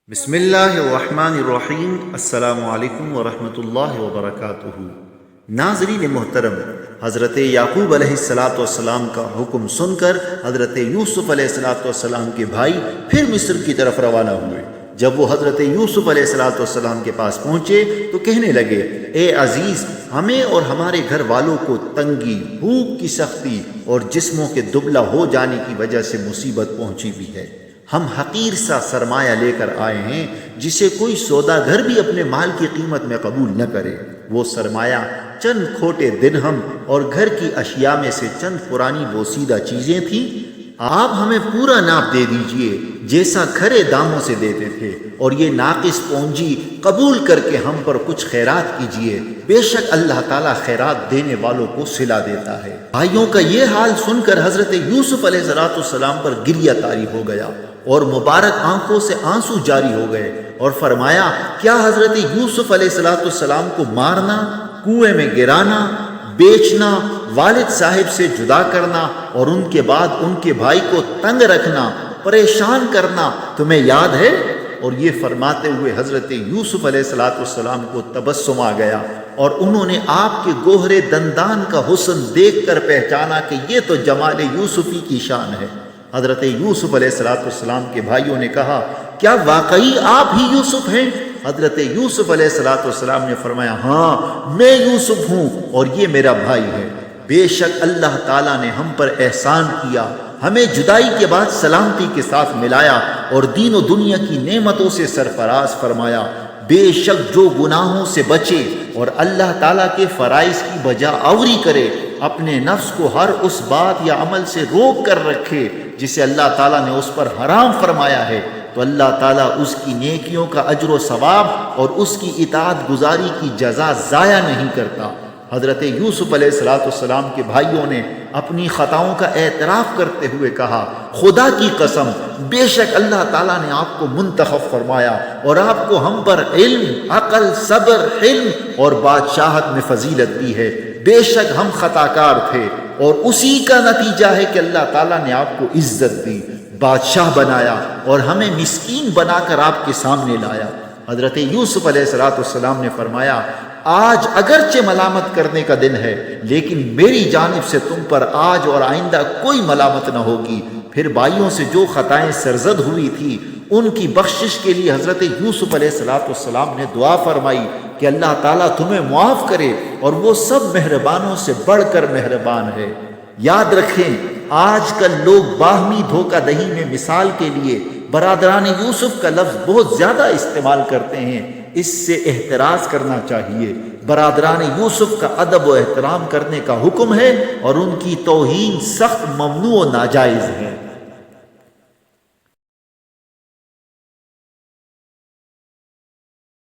بسم اللہ الرحمن الرحیم۔ السلام علیکم ورحمۃ اللہ وبرکاتہ۔ ناظرین محترم، حضرت یعقوب علیہ السلام کا حکم سن کر حضرت یوسف علیہ السلام کے بھائی پھر مصر کی طرف روانہ ہوئے۔ جب وہ حضرت یوسف علیہ السلام کے پاس پہنچے تو کہنے لگے، اے عزیز، ہمیں اور ہمارے گھر والوں کو تنگی، بھوک کی سختی اور جسموں کے دبلا ہو جانے کی وجہ سے مصیبت پہنچی ہوئی ہے۔ ہم حقیر سا سرمایہ لے کر آئے ہیں جسے کوئی سوداگر بھی اپنے مال کی قیمت میں قبول نہ کرے۔ وہ سرمایہ چند کھوٹے درہم اور گھر کی اشیاء میں سے چند پرانی بوسیدہ چیزیں تھیں۔ آپ ہمیں پورا ناپ دے دیجئے جیسا کھرے داموں سے دیتے تھے، اور یہ ناقص پونجی قبول کر کے ہم پر کچھ خیرات کیجئے، بے شک اللہ تعالیٰ خیرات دینے والوں کو صلہ دیتا ہے۔ بھائیوں کا یہ حال سن کر حضرت یوسف علیہ السلام پر گریہ طاری ہو گیا اور مبارک آنکھوں سے آنسو جاری ہو گئے، اور فرمایا، کیا حضرت یوسف علیہ السلام کو مارنا، کنویں میں گرانا، بیچنا، والد صاحب سے جدا کرنا اور ان کے بعد ان کے بھائی کو تنگ رکھنا، پریشان کرنا تمہیں یاد ہے؟ اور یہ فرماتے ہوئے حضرت یوسف علیہ السلام کو تبسم آ گیا، اور انہوں نے آپ کے گوہرے دندان کا حسن دیکھ کر پہچانا کہ یہ تو جمال یوسفی کی شان ہے۔ حضرت یوسف علیہ السلام کے بھائیوں نے کہا، کیا واقعی آپ ہی یوسف ہیں؟ حضرت یوسف علیہ السلام نے فرمایا، ہاں میں یوسف ہوں اور یہ میرا بھائی ہے۔ بے شک اللہ تعالیٰ نے ہم پر احسان کیا، ہمیں جدائی کے بعد سلامتی کے ساتھ ملایا اور دین و دنیا کی نعمتوں سے سرفراز فرمایا۔ بے شک جو گناہوں سے بچے اور اللہ تعالیٰ کے فرائض کی بجا آوری کرے، اپنے نفس کو ہر اس بات یا عمل سے روک کر رکھے جسے اللہ تعالیٰ نے اس پر حرام فرمایا ہے، تو اللہ تعالیٰ اس کی نیکیوں کا اجر و ثواب اور اس کی اطاعت گزاری کی جزا ضائع نہیں کرتا۔ حضرت یوسف علیہ السلام کے بھائیوں نے اپنی خطاؤں کا اعتراف کرتے ہوئے کہا، خدا کی قسم، بے شک اللہ تعالیٰ نے آپ کو منتخب فرمایا اور آپ کو ہم پر علم، عقل، صبر، حلم اور بادشاہت میں فضیلت دی ہے۔ بے شک ہم خطاکار تھے، اور اسی کا نتیجہ ہے کہ اللہ تعالیٰ نے آپ کو عزت دی، بادشاہ بنایا اور ہمیں مسکین بنا کر آپ کے سامنے لایا۔ حضرت یوسف علیہ السلام نے فرمایا، آج اگرچہ ملامت کرنے کا دن ہے، لیکن میری جانب سے تم پر آج اور آئندہ کوئی ملامت نہ ہوگی۔ پھر بھائیوں سے جو خطائیں سرزد ہوئی تھی ان کی بخشش کے لیے حضرت یوسف علیہ السلام نے دعا فرمائی کہ اللہ تعالیٰ تمہیں معاف کرے، اور وہ سب مہربانوں سے بڑھ کر مہربان ہے۔ یاد رکھیں، آج کل لوگ باہمی دھوکہ دہی میں مثال کے لیے برادران یوسف کا لفظ بہت زیادہ استعمال کرتے ہیں، اس سے احتراز کرنا چاہیے۔ برادران یوسف کا ادب و احترام کرنے کا حکم ہے، اور ان کی توہین سخت ممنوع و ناجائز ہے۔